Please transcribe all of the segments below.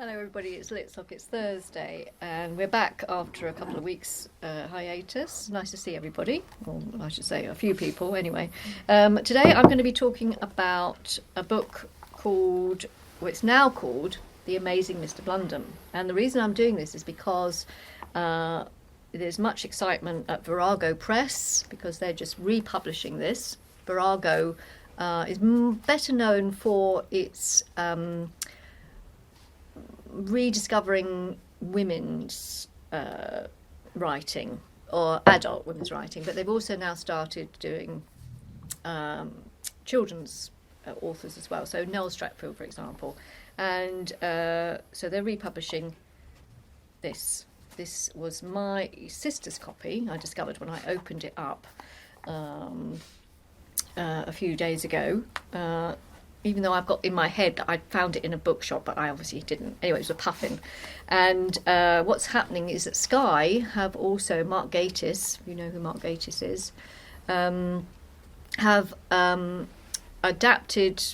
Hello everybody, it's Litsoc, it's Thursday, and we're back after a couple of weeks hiatus. Nice to see everybody, or I should say a few people anyway. Today I'm going to be talking about a book called, well, it's now called The Amazing Mr Blunden. And the reason I'm doing this is because there's much excitement at Virago Press, because they're just republishing this. Virago is better known for its rediscovering women's writing, or adult women's writing, but they've also now started doing children's authors as well, so Noel Stratfield, for example. And so they're republishing this. This was my sister's copy, I discovered when I opened it up a few days ago. Even though I've got in my head that I found it in a bookshop, but I obviously didn't. Anyway, it was a puffin. And what's happening is that Sky have also, Mark Gatiss, you know who Mark Gatiss is, have adapted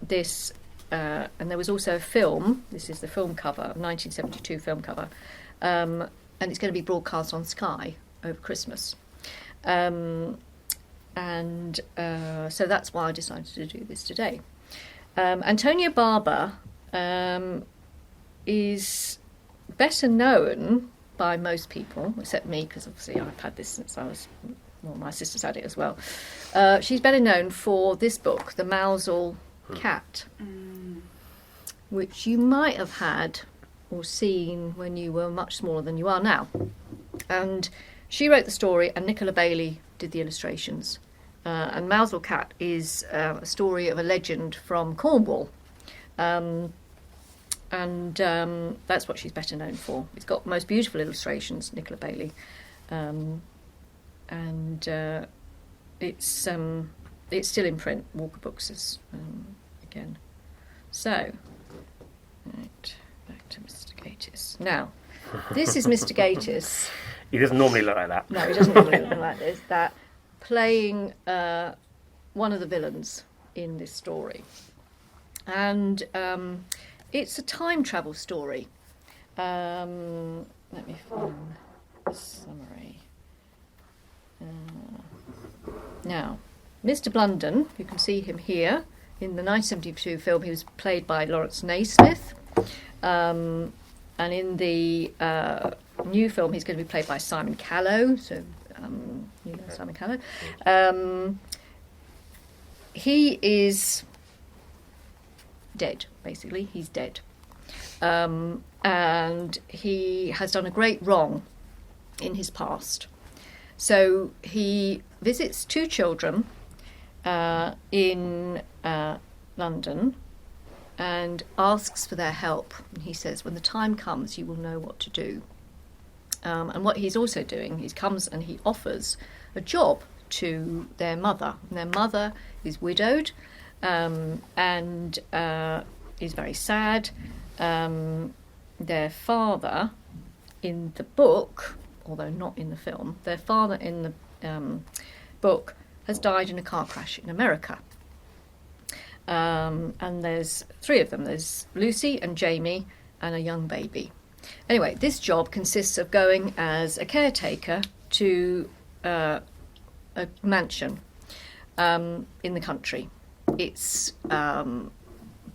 this, and there was also a film. This is the film cover, 1972 film cover, and it's going to be broadcast on Sky over Christmas. And so that's why I decided to do this today. Antonia Barber is better known by most people, except me, because obviously I've had this since I was, well, my sister's had it as well. She's better known for this book, The Mousel Cat, which you might have had or seen when you were much smaller than you are now. And she wrote the story, and Nicola Bailey did the illustrations. And Mousel Cat is a story of a legend from Cornwall. And that's what she's better known for. It's got most beautiful illustrations, Nicola Bailey. And it's still in print. Walker Books is again. So, right, back to Mr Gatiss. Now, this is Mr Gatiss. He doesn't normally look like that. No, he doesn't normally look like this. That playing one of the villains in this story. And it's a time travel story. Let me find the summary. Now, Mr Blunden, you can see him here. In the 1972 film, he was played by Lawrence Naismith. And in the new film, he's going to be played by Simon Callow. So, you know Simon Callow. He is dead, basically. He's dead. And he has done a great wrong in his past. So he visits two children in London and asks for their help. And he says, when the time comes, you will know what to do. And what he's also doing, he comes and he offers a job to their mother. And their mother is widowed and is very sad. Their father, in the book, although not in the film, their father in the book has died in a car crash in America. And there's three of them. There's Lucy and Jamie and a young baby. Anyway, this job consists of going as a caretaker to a mansion in the country. It's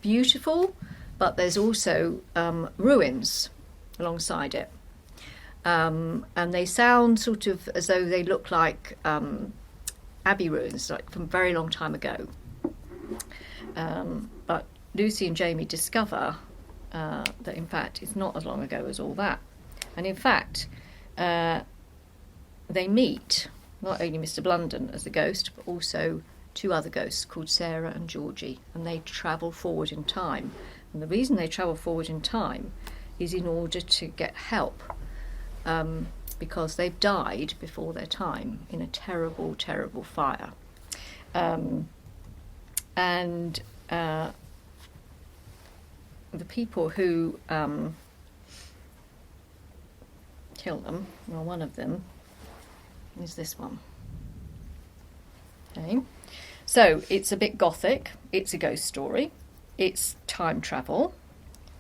beautiful, but there's also ruins alongside it. And they sound sort of as though they look like abbey ruins, like from a very long time ago. But Lucy and Jamie discover that in fact it's not as long ago as all that. And in fact, they meet not only Mr Blunden as the ghost, but also two other ghosts called Sarah and Georgie, and they travel forward in time. And the reason they travel forward in time is in order to get help, because they've died before their time in a terrible, terrible fire. And the people who kill them, well, one of them is this one. Okay, so it's a bit gothic, it's a ghost story, it's time travel,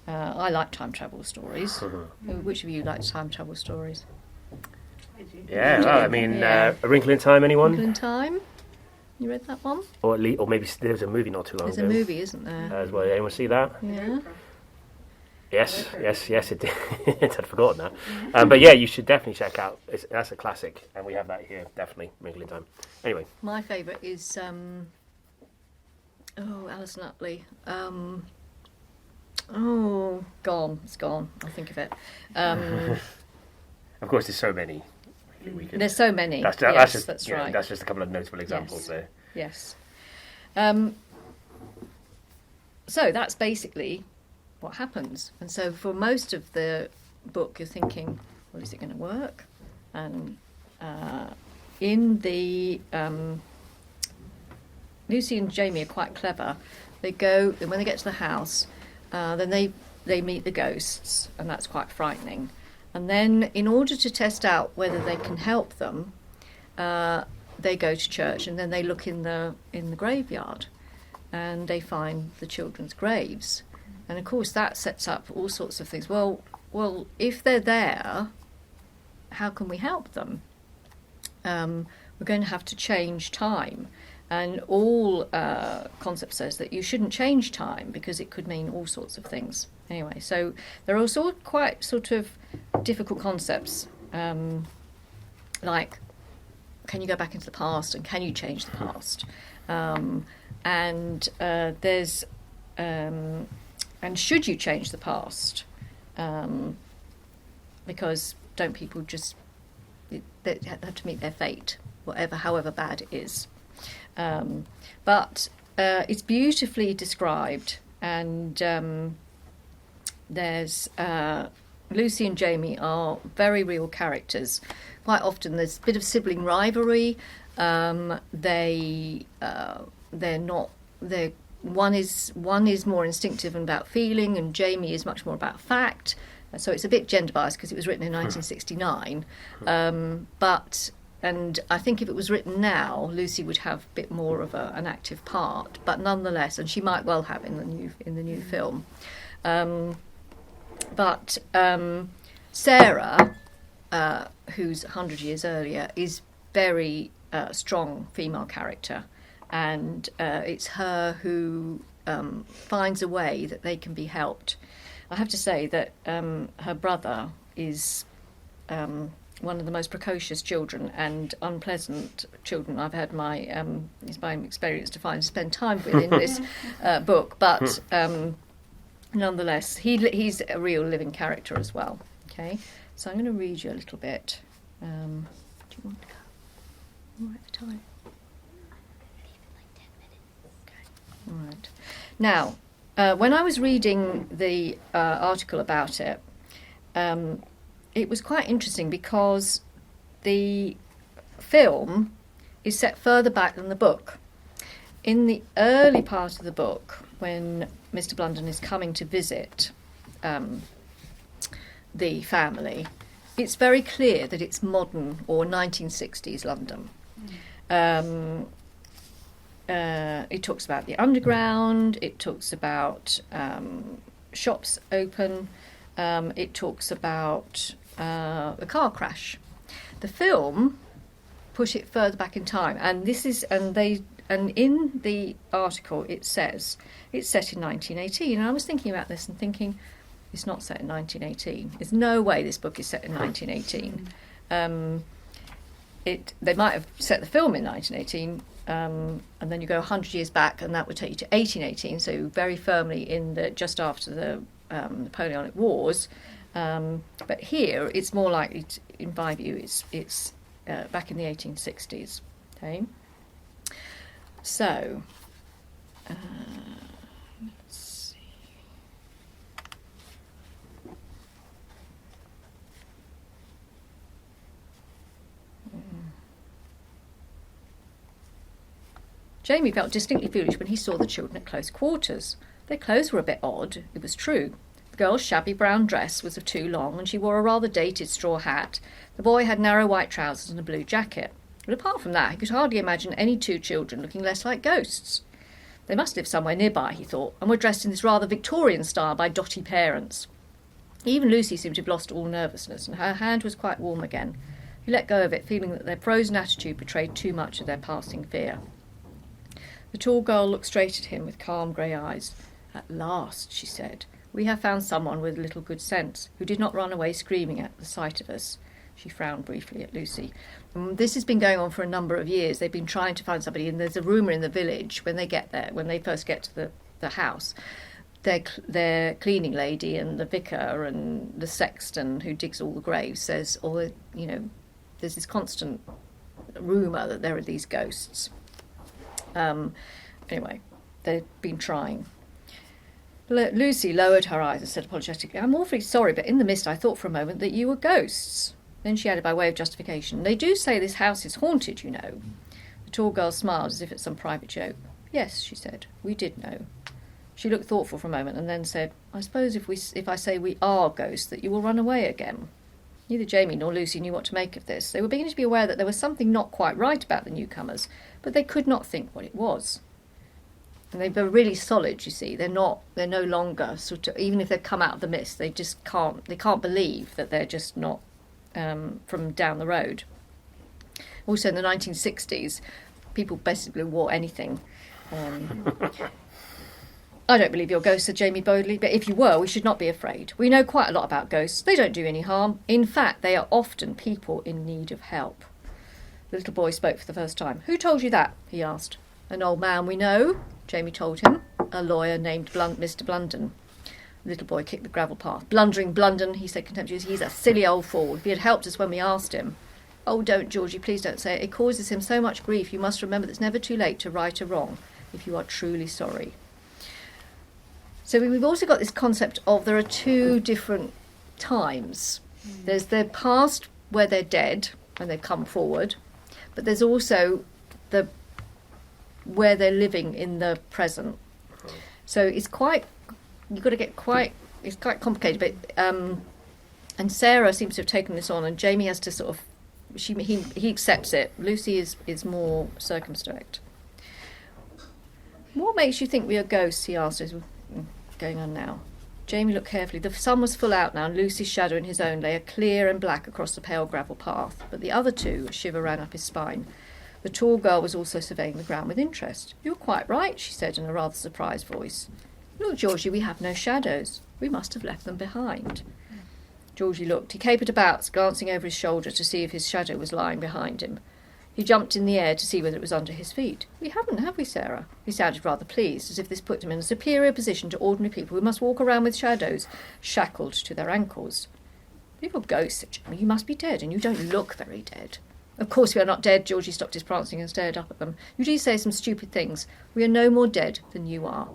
I like time travel stories. Which of you likes time travel stories? Yeah, well, I mean, A Wrinkle in Time, anyone? Wrinkle in Time? You read that one? Or maybe there's a movie not too long ago. There's a movie, isn't there? As well. Anyone see that? Yeah. Yes, it did. I'd forgotten that. But yeah, you should definitely check out. That's a classic, and we have that here, definitely, Wrinkle in Time. Anyway. My favourite is, Alison Utley. It's gone. I'll think of it. Of course, there's so many. There's so many. That's right. That's just a couple of notable examples there. Yes. So that's basically what happens. And so for most of the book, you're thinking, well, is it going to work? And in the Lucy and Jamie are quite clever. They go, and when they get to the house, then they meet the ghosts, and that's quite frightening. And then, in order to test out whether they can help them, they go to church, and then they look in the graveyard, and they find the children's graves. And of course, that sets up all sorts of things. Well, if they're there, how can we help them? We're going to have to change time. And all concept says that you shouldn't change time because it could mean all sorts of things. Anyway, so there are also quite sort of difficult concepts, like can you go back into the past and can you change the past? And should you change the past? Because don't people just they have to meet their fate, however bad it is. But it's beautifully described, and there's Lucy and Jamie are very real characters. Quite often there's a bit of sibling rivalry. One is more instinctive and about feeling, and Jamie is much more about fact. So it's a bit gender biased because it was written in 1969. And I think if it was written now, Lucy would have a bit more of an active part, but nonetheless, and she might well have in the new film. But Sarah, who's 100 years earlier, is very strong female character, and it's her who finds a way that they can be helped. I have to say that her brother is one of the most precocious children and unpleasant children I've had my experience to spend time with in this book. But nonetheless, he's a real living character as well. Okay, so I'm going to read you a little bit. Do you want to go? All right for time. Okay. All right. Now, when I was reading the article about it. It was quite interesting because the film is set further back than the book. In the early part of the book, when Mr Blunden is coming to visit the family, it's very clear that it's modern or 1960s London. It talks about the underground, it talks about shops open, it talks about a car crash. The film put it further back in time, and in the article it says it's set in 1918. And I was thinking about this and thinking it's not set in 1918. There's no way this book is set in 1918. They might have set the film in 1918, and then you go 100 years back, and that would take you to 1818. So very firmly just after the Napoleonic Wars. But here it's more likely, in my view, it's back in the 1860s. Okay, so let's see. Jamie felt distinctly foolish when he saw the children at close quarters. Their clothes were a bit odd, it was true. The girl's shabby brown dress was of too long, and she wore a rather dated straw hat. The boy had narrow white trousers and a blue jacket. But apart from that, he could hardly imagine any two children looking less like ghosts. They must live somewhere nearby, he thought, and were dressed in this rather Victorian style by dotty parents. Even Lucy seemed to have lost all nervousness, and her hand was quite warm again. He let go of it, feeling that their frozen attitude betrayed too much of their passing fear. The tall girl looked straight at him with calm grey eyes. "At last," she said, "we have found someone with a little good sense, who did not run away screaming at the sight of us." She frowned briefly at Lucy. This has been going on for a number of years. They've been trying to find somebody, and there's a rumour in the village when they get there, when they first get to the house, their cleaning lady and the vicar and the sexton who digs all the graves says, there's this constant rumour that there are these ghosts. Anyway, they've been trying. Lucy lowered her eyes and said apologetically, "I'm awfully sorry, but in the mist I thought for a moment that you were ghosts." Then she added by way of justification, "They do say this house is haunted, you know." The tall girl smiled as if at some private joke. "Yes," she said, "we did know." She looked thoughtful for a moment and then said, "I suppose if I say we are ghosts, that you will run away again." Neither Jamie nor Lucy knew what to make of this. They were beginning to be aware that there was something not quite right about the newcomers, but they could not think what it was. And they were really solid, you see. They're no longer sort of, even if they've come out of the mist, they can't believe that they're just not from down the road. Also in the 1960s, people basically wore anything. "I don't believe you're ghosts," said Jamie boldly, "but if you were, we should not be afraid. We know quite a lot about ghosts. They don't do any harm. In fact, they are often people in need of help." The little boy spoke for the first time. "Who told you that?" he asked. "An old man we know," Jamie told him, "a lawyer named Mr Blunden." The little boy kicked the gravel path. "Blundering Blunden," he said contemptuously. "He's a silly old fool. If he had helped us when we asked him." "Oh, don't, Georgie, please don't say it. It causes him so much grief. You must remember that it's never too late to right a wrong if you are truly sorry." So we've also got this concept of there are two different times. There's their past where they're dead and they've come forward, but there's also where they're living in the present. So it's quite complicated, but and Sarah seems to have taken this on, and Jamie has to sort of he accepts it. Lucy is more circumspect. "What makes you think we are ghosts?" he asked as going on now. Jamie looked carefully. The sun was full out now, and Lucy's shadow and his own lay clear and black across the pale gravel path. But the other two, a shiver ran up his spine. The tall girl was also surveying the ground with interest. "You're quite right," she said in a rather surprised voice. "Look, Georgie, we have no shadows. We must have left them behind." Georgie looked. He capered about, glancing over his shoulder to see if his shadow was lying behind him. He jumped in the air to see whether it was under his feet. "We haven't, have we, Sarah?" He sounded rather pleased, as if this put him in a superior position to ordinary people who must walk around with shadows shackled to their ankles. "If you're ghosts," said Jamie, "you must be dead, and you don't look very dead." "Of course we are not dead." Georgie stopped his prancing and stared up at them. "You do say some stupid things. We are no more dead than you are."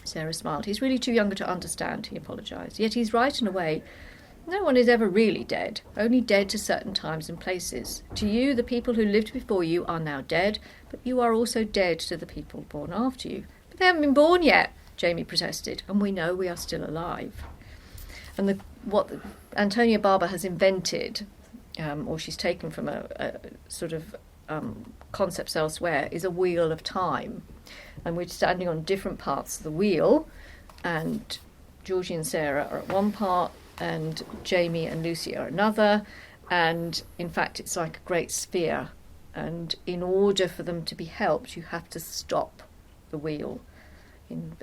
Sarah smiled. "He's really too young to understand," he apologised. "Yet he's right in a way. No one is ever really dead, only dead to certain times and places. To you, the people who lived before you are now dead, but you are also dead to the people born after you." "But they haven't been born yet," Jamie protested, "and we know we are still alive." And what Antonia Barber has invented, or she's taken from a sort of concepts elsewhere, is a wheel of time. And we're standing on different parts of the wheel, and Georgie and Sarah are at one part, and Jamie and Lucy are another, and in fact it's like a great sphere, and in order for them to be helped you have to stop the wheel.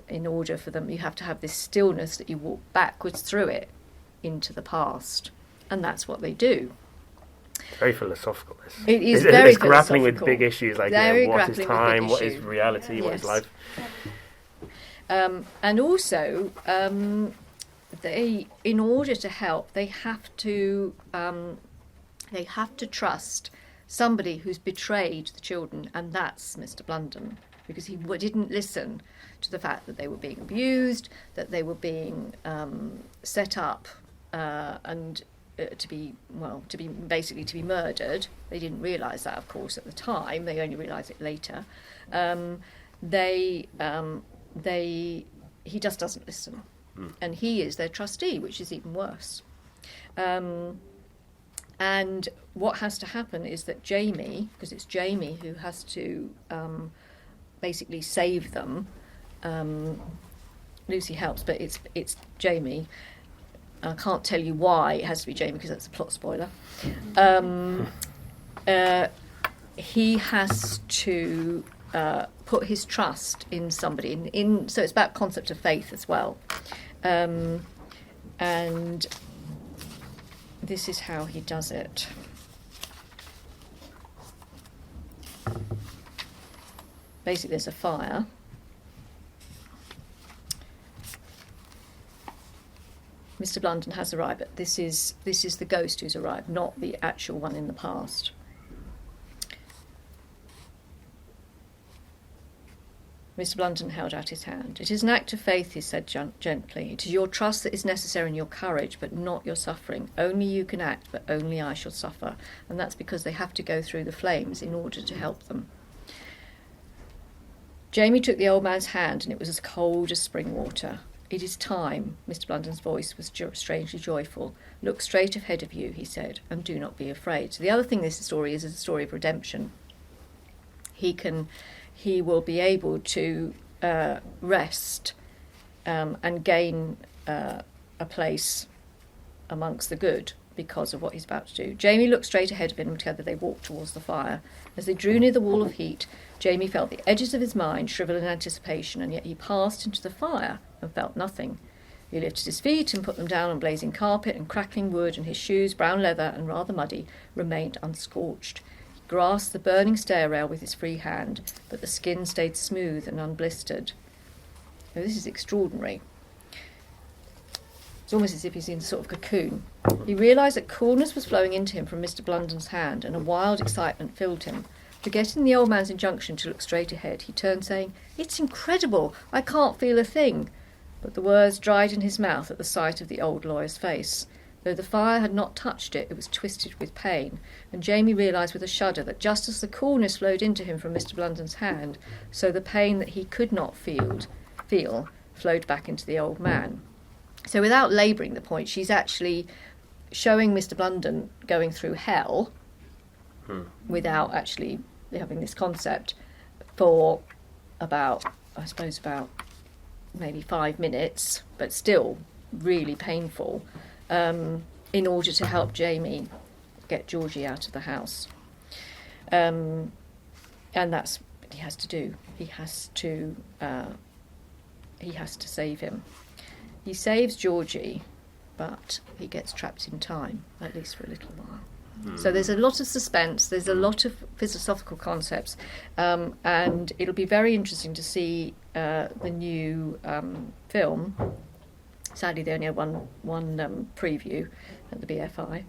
In order for them you have to have this stillness that you walk backwards through it into the past, and that's what they do. Very philosophical. It is very it's grappling with big issues like what is time, what is reality, yes. What is life. And also they, in order to help, they have to trust somebody who's betrayed the children, and that's Mr Blunden, because he didn't listen to the fact that they were being abused, that they were being set up and to be murdered. They didn't realise that, of course, at the time. They only realised it later. He just doesn't listen. And he is their trustee, which is even worse. And what has to happen is that Jamie, because it's Jamie who has to basically save them. Lucy helps, but it's Jamie. I can't tell you why it has to be Jamie because that's a plot spoiler. He has to put his trust in somebody. So it's about concept of faith as well. And this is how he does it. Basically, there's a fire. Mr. Blunden has arrived, but this is the ghost who's arrived, not the actual one in the past. Mr. Blunden held out his hand. "It is an act of faith," he said gently. "It is your trust that is necessary and your courage, but not your suffering. Only you can act, but only I shall suffer." And that's because they have to go through the flames in order to help them. Jamie took the old man's hand, and it was as cold as spring water. "It is time." Mr. Blunden's voice was strangely joyful. "Look straight ahead of you," he said, "and do not be afraid." So the other thing this story is a story of redemption. He will be able to rest and gain a place amongst the good because of what he's about to do. Jamie looked straight ahead of him, and together they walked towards the fire. As they drew near the wall of heat, Jamie felt the edges of his mind shrivel in anticipation, and yet he passed into the fire and felt nothing. He lifted his feet and put them down on blazing carpet and crackling wood, and his shoes, brown leather and rather muddy, remained unscorched. He grasped the burning stair rail with his free hand, but the skin stayed smooth and unblistered. Now, this is extraordinary. It's almost as if he's in a sort of cocoon. He realised that coolness was flowing into him from Mr. Blunden's hand, and a wild excitement filled him. Forgetting the old man's injunction to look straight ahead, he turned, saying, "It's incredible! I can't feel a thing." But the words dried in his mouth at the sight of the old lawyer's face. Though the fire had not touched it, it was twisted with pain, and Jamie realised with a shudder that just as the coolness flowed into him from Mr. Blunden's hand, so the pain that he could not feel flowed back into the old man. So without labouring the point, she's actually showing Mr. Blunden going through hell without actually having this concept for about maybe 5 minutes, but still really painful, in order to help Jamie get Georgie out of the house. And that's what he has to do. He has to save him. He saves Georgie, but he gets trapped in time, at least for a little while. So there's a lot of suspense, there's a lot of philosophical concepts, and it'll be very interesting to see the new film. Sadly, they only had one preview at the BFI,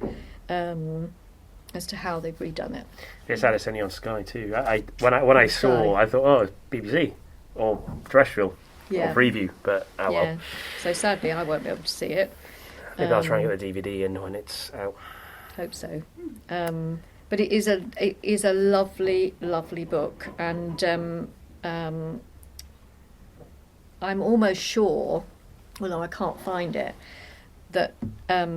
as to how they've redone it. It's sad it's only on Sky too. When I saw, I thought, oh, it's BBC or terrestrial or preview, but well. So sadly, I won't be able to see it. Maybe I'll try and get the DVD in when it's out. Hope so. But it is a lovely, lovely book, and I'm almost sure, although I can't find it, that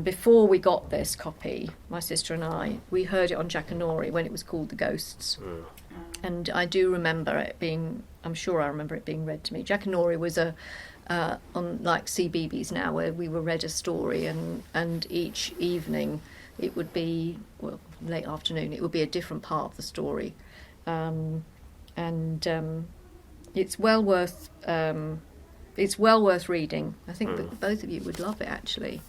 before we got this copy, my sister and I, we heard it on Jackanory when it was called The Ghosts. And I do remember it being, I'm sure I remember it being read to me. Jackanory was on like CBeebies now, where we were read a story, and each evening it would be, well, late afternoon, it would be a different part of the story. It's well worth reading. I think that both of you would love it, actually,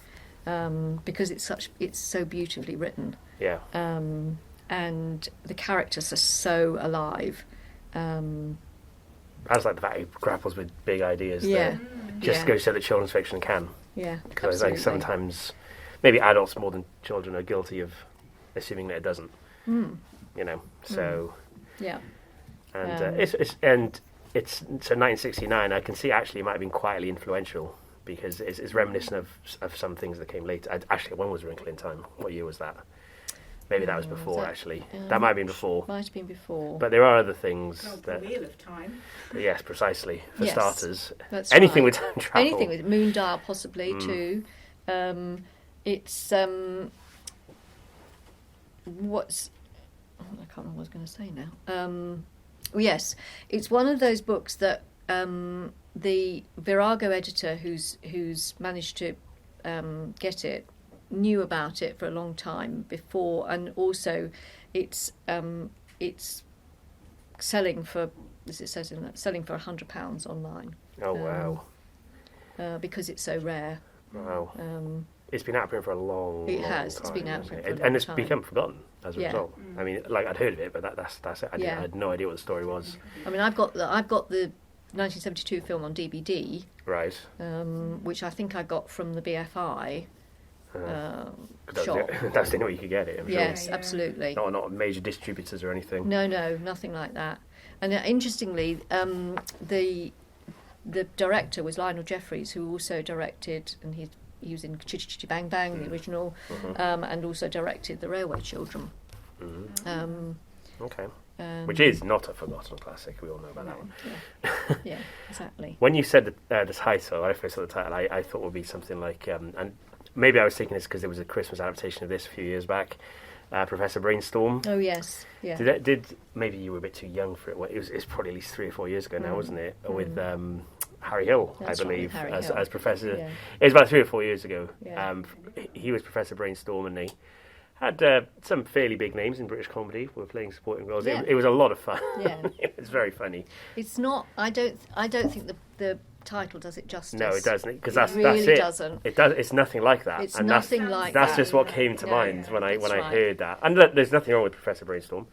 because it's so beautifully written. Yeah. And the characters are so alive. I just like the fact he grapples with big ideas that just goes so that children's fiction can. Yeah, because I think sometimes maybe adults more than children are guilty of assuming that it doesn't. You know, so yeah. And it's so 1969. I can see actually it might have been quietly influential because it's reminiscent of some things that came later. Actually, when was Wrinkle in Time? What year was that? Maybe that was before, actually. That might have been before. Might have been before. But there are other things. The Wheel of Time. Yes, precisely. For starters. That's anything right. with time travel. Anything with Moondial, possibly, too. It's... I can't remember what I was going to say now. Yes, it's one of those books that the Virago editor, who's managed to get it, knew about it for a long time before, and also it's selling for, as it says in that, selling for £100 online. Oh wow! Because it's so rare. Wow. It's been out for a long It long has. time, It's been out for a long and it's time. become forgotten as a result. I mean, like, I'd heard of it, but that's it. I had no idea what the story was. I mean, I've got the 1972 film on DVD, Right. which I think I got from the BFI shop. That's the only way you could get it. I'm Yes, sure. absolutely. Not major distributors or anything. No, nothing like that. And interestingly, the director was Lionel Jeffries, who also directed, and he was in Chitty Chitty Bang Bang, the original, and also directed The Railway Children. Okay. Which is not a forgotten classic. We all know about that one. Yeah, exactly. When you said the title, when I first saw the title, I thought it would be something like, and maybe I was thinking this because there was a Christmas adaptation of this a few years back, Professor Brainstorm. Oh yes, yeah. Did maybe you were a bit too young for it? Well, it's probably at least 3 or 4 years ago now, wasn't it? With Harry Hill, That's I believe, right, Harry Hill. as Professor. Yeah. It was about 3 or 4 years ago. Yeah. He was Professor Brainstorm, and they had some fairly big names in British comedy were playing supporting roles. Yeah. It was a lot of fun. Yeah. It was very funny. It's not. I don't think the title does it justice. No, it doesn't, because It that's really it. doesn't. It does. It's nothing like that. It's and nothing like that's that. just what came to mind when I that's right. heard that. And there's nothing wrong with Professor Brainstorm,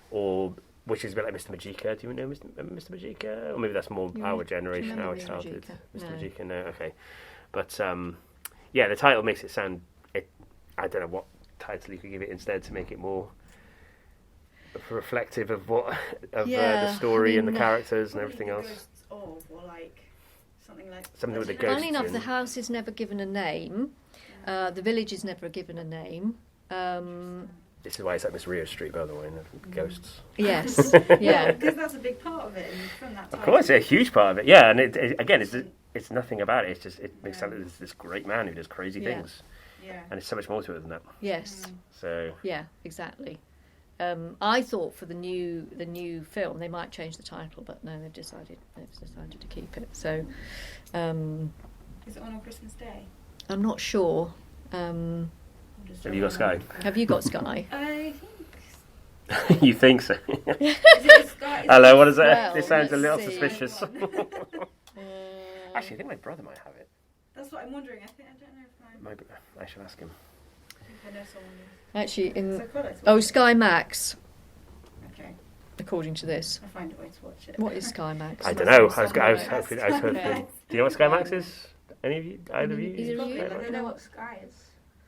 or which is a bit like Mr Majika. Do you know Mr Majika? Or maybe that's more our generation, our childhood. Mr Majika, no, okay. But the title makes it sound. I don't know what title you could give it instead to make it more reflective of the story and the characters and everything else. Ghosts of, or like something with the ghosts. Funnily enough, the house is never given a name. The village is never given a name. This is why it's like Miss Rio Street, by the way, and ghosts. Yes, yeah. because that's a big part of it, and from that time. Of course, a huge part of it. Yeah, and it's nothing about it. It's just it makes sound like this great man who does crazy things. Yeah. And there's so much more to it than that. Yes. So yeah, exactly. I thought for the new film they might change the title, but no, they've decided to keep it. So is it on Christmas Day? I'm not sure. have you got Sky? Have you got Sky? I think. You think so? Is it Sky? Hello, what is that? Well, This sounds a little let's see. suspicious. Actually, I think my brother might have it. That's what I'm wondering. I don't know if I should ask him. I think I know someone. Actually, Sky Max. Okay. According to this, I'll find a way to watch it. what is Sky Max? I don't know. I was Somewhere. hoping. Do you know what Sky Max is? Any of you? Either of you? Is it you? I don't know what Sky is.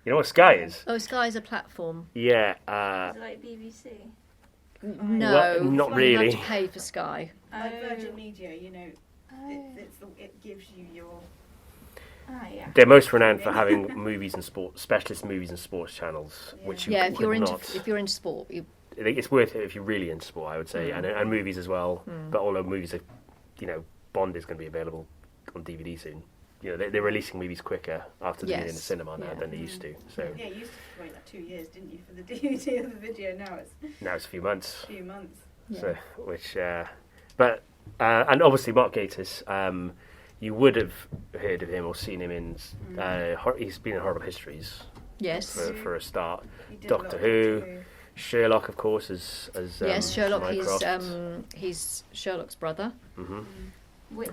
You know what Sky is? Oh, Sky is a platform. Yeah. Is it like BBC? No, Well, not you really. have to pay for Sky. Like Virgin Media, it gives you your. Yeah. They're most renowned for having movies and sports, specialist movies and sports channels, which you if you're could into not. if you're into sport, It's worth it if you're really into sport, I would say, and movies as well. But all the movies are, Bond is going to be available on DVD soon. They're releasing movies quicker after they're in the cinema now than they used to. So Yeah, you used to wait like 2 years, didn't you, for the DVD of the video? Now it's a few months. a few months. So but obviously Mark Gatiss, you would have heard of him or seen him in. He's been in Horrible Histories. yes, For a start. He did a lot Doctor of Who, Doctor Who. Sherlock, of course, as yes, Sherlock. Mycroft. He's Sherlock's brother. Which?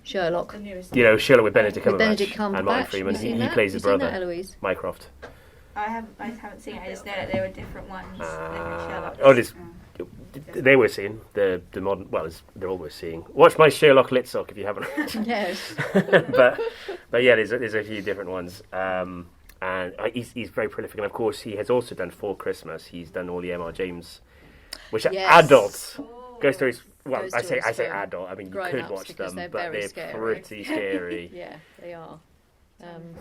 Sherlock. The newest. Sherlock with Benedict With Cumberbatch Benedict and Martin Cumberbatch. Freeman. You seen He that? plays You his seen brother, that, Eloise? Mycroft. I haven't seen it. I just know that there were different ones. Sherlock. They were seeing the modern. Well, they're all worth seeing. Watch my Sherlock Litsoc if you haven't. Yes. but yeah, there's a few different ones. And he's very prolific, and of course he has also done For Christmas. He's done all the M.R. James, which are adults. Ghost Stories. Well, I say adult. I mean, you could watch them, they're but they're scary. pretty scary. Yeah, they are. And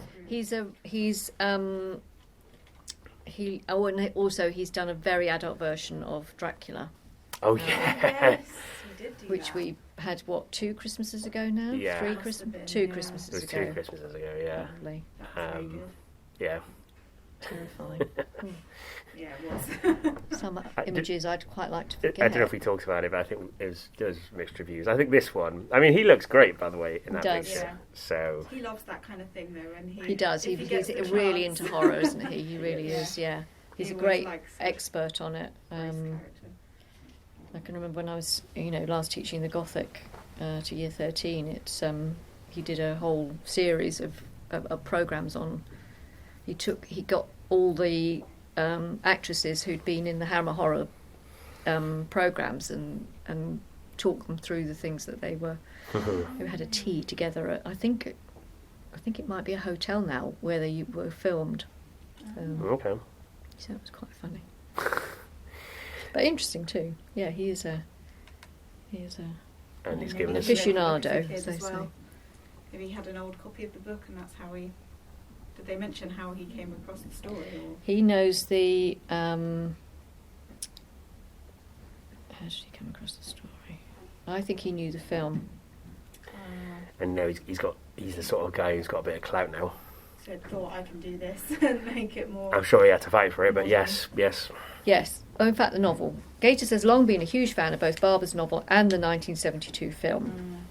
also he's done a very adult version of Dracula, Oh yeah. Yes, he did do which that. we had 2 Christmases ago now. Yeah. 3 Must have Christmas, been, 2 yeah. It Christmases was ago. 2 Christmases ago. Yeah. Probably. That was very good. Yeah. terrifying. Yeah, it was. Some images I'd quite like to forget. I don't know if we talked about it, but I think there's mixed reviews. I think this one, I mean, he looks great, by the way, in that does. picture. Yeah. So He loves that kind of thing, though, and He does. He's gets the really chance. into horror, isn't he? He really is, yeah. He's He a always great likes it. expert on it. Character. I can remember when I was, last teaching the Gothic to Year 13, it's he did a whole series of programmes on. He got all the actresses who'd been in the Hammer Horror programmes and talked them through the things that they were. Who had a tea together at, I think it might be a hotel now where they were filmed. okay. So it was quite funny. But interesting too. Yeah, he is a And he's Maybe given an us. he read the book aficionado, as a kid as they as well. say. Maybe he had an old copy of the book, and that's how he. Did they mention how he came across the story? Or? He knows the. How did he come across the story? I think he knew the film. And now he's the sort of guy who's got a bit of clout now. So thought I can do this and make it more. I'm sure he had to fight for it, but yes. Yes. Oh, in fact, the novel. Gatiss has long been a huge fan of both Barber's novel and the 1972 film.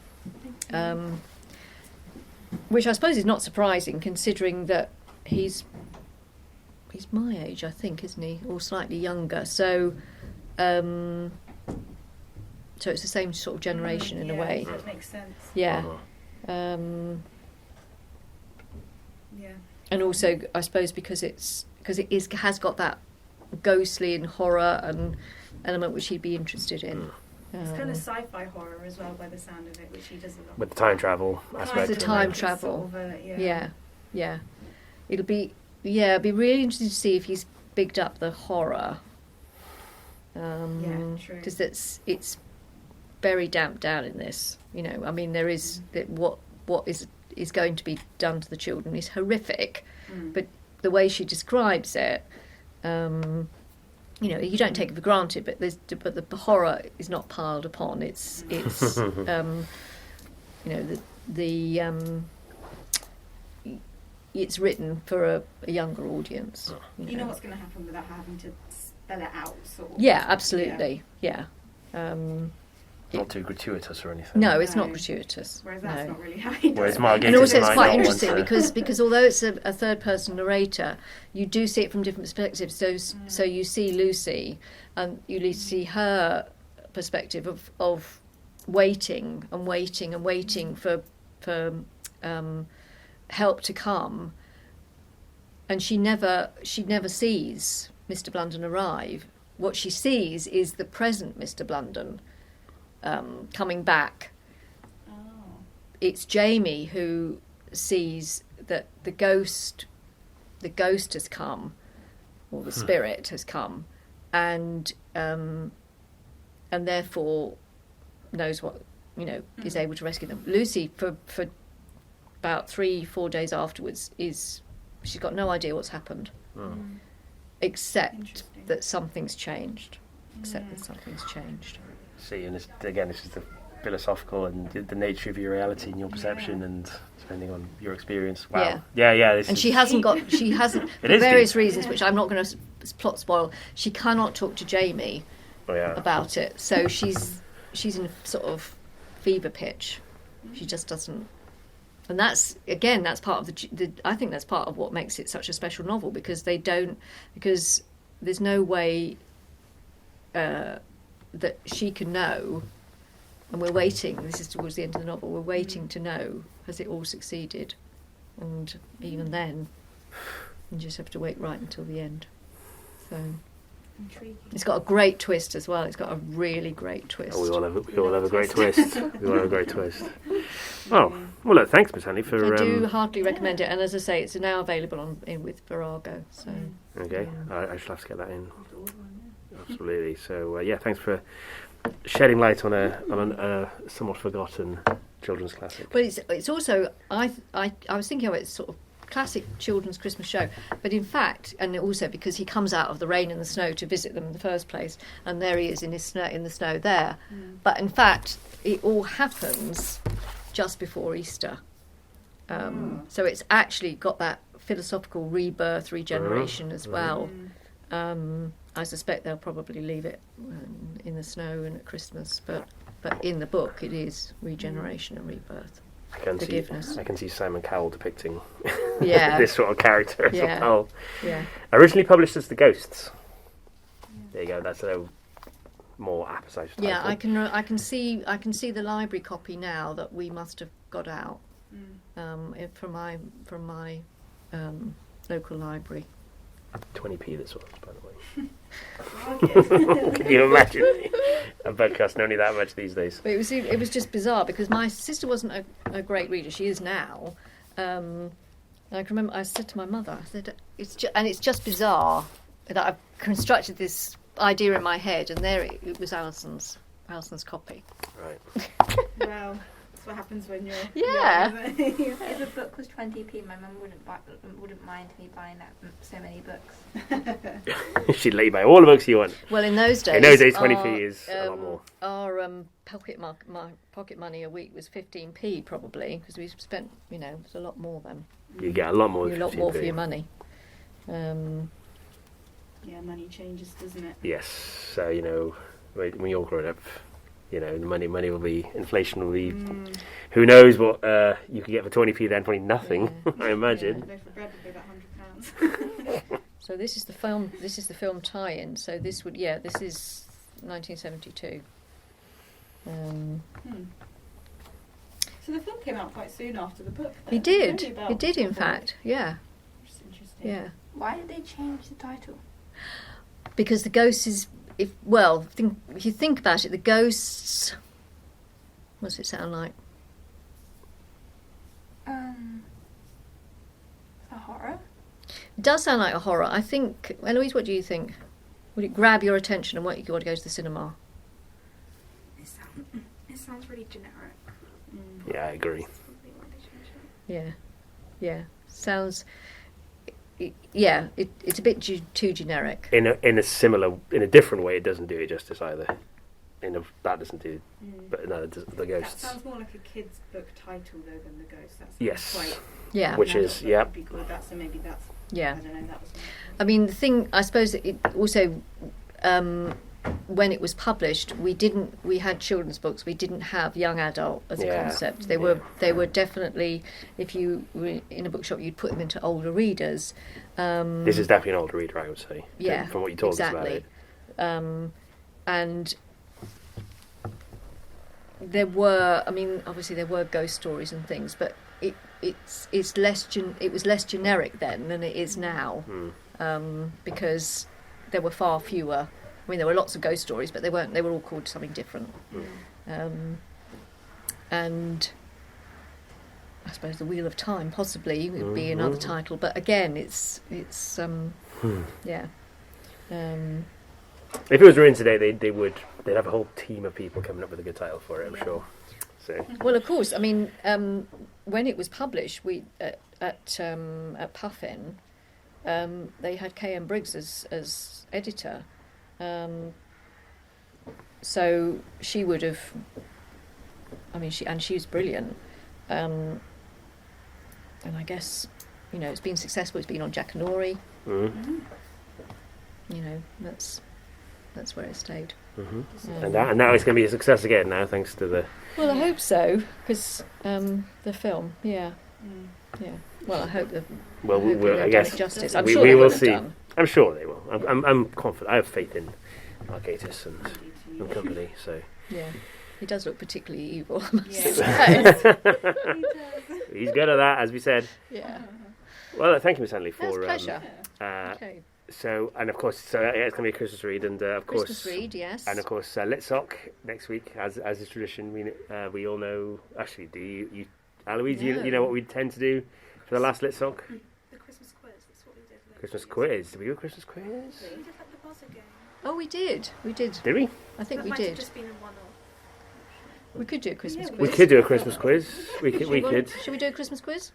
Which I suppose is not surprising, considering that he's my age, I think, isn't he, or slightly younger. So, so it's the same sort of generation in a way. That makes sense. Yeah. Uh-huh. Yeah. And also, I suppose because it has got that ghostly and horror and element which he'd be interested in. It's kind of sci-fi horror as well, by the sound of it, which he does a lot. With the time travel aspect. The of it. time travel. Sort of Yeah. It'd be really interesting to see if he's bigged up the horror. Yeah, true. Because it's very damped down in this. I mean, there is what is going to be done to the children is horrific, but the way she describes it, you don't take it for granted, but the horror is not piled upon. It's it's written for a younger audience. You know what's going to happen without having to spell it out, sort of. Yeah, absolutely. Yeah. Not too gratuitous or anything. No, it's not No. gratuitous. Whereas that's no. not really how he does Whereas it. Mark And Gatiss also, it's might quite not want interesting to- because although it's a third-person narrator, you do see it from different perspectives. So you see Lucy, and you see her perspective of waiting and waiting and waiting for help to come, and she never sees Mr Blunden arrive. What she sees is the present Mr Blunden coming back. Oh. It's Jamie who sees that the ghost has come, or the spirit has come, and therefore knows what is able to rescue them. Lucy, for about 3-4 days afterwards, she's got no idea what's happened, except that something's changed. See, and this is the philosophical and the nature of your reality and your perception, and depending on your experience. Wow. Yeah. She hasn't for various reasons, which I'm not going to plot spoil. She cannot talk to Jamie about it, so she's in a sort of fever pitch. She just doesn't. And that's part of I think that's part of what makes it such a special novel, because there's no way that she can know, and we're waiting. This is towards the end of the novel. We're waiting to know, has it all succeeded? And even then, you just have to wait right until the end. So Intriguing. it's got a great twist as well. It's got a really great twist. We all have a great twist. We all have a great twist. Oh, well, look, thanks, Miss Hanley, for. I do heartily recommend it, and as I say, it's now available with Virago. So Okay, I shall have to get that in. Absolutely. So thanks for shedding light on a somewhat forgotten children's classic. But it's also I was thinking of it as sort of classic children's Christmas show, but in fact, and also because he comes out of the rain and the snow to visit them in the first place, and there he is in the snow there. But in fact, it all happens just before Easter. So it's actually got that philosophical rebirth, regeneration as well. I suspect they'll probably leave it in the snow and at Christmas, but in the book it is regeneration and rebirth. Forgiveness. I can see Simon Cowell depicting this sort of character as well. Yeah. Originally published as The Ghosts. There you go. That's a more appetite title. Yeah, I can see the library copy now that we must have got out from my local library. 20p this one, by the way. Can you imagine a book costing only that much these days? But it was just bizarre because my sister wasn't a great reader. She is now. I can remember I said to my mother, I said, it's just bizarre that I've constructed this idea in my head, and there it was Alison's copy. Right. Wow. That's what happens when you're young, If a book was 20p, my mum wouldn't mind me buying so many books. She'd let you buy all the books you want. Well, in those days, 20p is a lot more. Our pocket money a week was 15p probably, because we spent, it was a lot more then. You get a lot more. A lot more for your money. Money changes, doesn't it? Yes. So when you're growing up, the money will be, inflation will be, who knows what you could get for 20p then, probably nothing, I imagine. Loaf of bread would be about £100. So this is the film tie-in. So this is 1972. So the film came out quite soon after the book. He did in fact, yeah. Which is interesting. Yeah. Why did they change the title? Because the ghosts is, if you think about it, the ghosts. What does it sound like? A horror. It does sound like a horror. I think, Eloise, what do you think? Would it grab your attention and want you to go to the cinema? It sounds really generic. Yeah, I agree. Yeah. Sounds. It's a bit too generic. In a different way, it doesn't do it justice either. That doesn't do. But no, the Ghosts. That sounds more like a kid's book title though than The Ghosts. Yes. Quite, which is would be called that, so maybe that's. Yeah. I don't know. That was. I mean, the thing I suppose it also. When it was published, we had children's books. We didn't have young adult as a concept. They were definitely, if you were in a bookshop, you'd put them into older readers. This is definitely an older reader, I would say. Yeah, from what you told us about it. And there were, obviously there were ghost stories and things, but it was less generic then than it is now, because there were far fewer. There were lots of ghost stories, but they were all called something different. And I suppose The Wheel of Time possibly would be another title, but again, it's yeah. If it was written today, they'd have a whole team of people coming up with a good title for it, I'm sure. So. Well, of course. When it was published, we at Puffin. They had K.M. Briggs as editor, so she would have. She was brilliant, and I guess it's been successful. It's been on Jackanory. That's where it stayed. And now it's going to be a success again. Now, thanks to the. Well, I hope so, because the film, yeah. Well, I hope that. I guess justice. we will see. Done. I'm sure they will. I'm confident. I have faith in Mark Gatiss and company. So yeah, he does look particularly evil. He's good at that, as we said. Yeah. Well, thank you, Miss Hanley, for pleasure. Okay. So, and of course, it's going to be a Christmas read, and of course, Christmas read, yes. And of course, Litsoc next week, as is tradition. We all know. Actually, do you Eloise? You know what we tend to do for the last Litsoc? The Christmas quiz. That's what we did. Christmas quiz. Did we do a Christmas quiz? We did like the buzzer game. Oh, we did. Did we? I think that we might did. Have just been a one-off. We could do a Christmas quiz. We could do a Christmas quiz. We could. Should we do a Christmas quiz?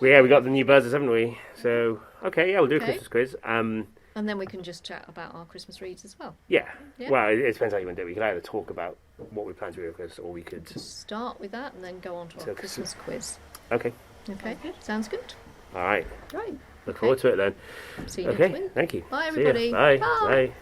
Yeah, we got the new buzzers, haven't we? So, okay, we'll do a Christmas quiz. And then we can just chat about our Christmas reads as well. Yeah. Well, it depends how you want to do it. We could either talk about what we plan to do with this, or we could start with that and then go on to our Christmas quiz. Okay. Okay, sounds good. All right. Great. Look forward to it then. See you next week. Thank you. Bye, See ya. everybody. Bye. Bye. Bye.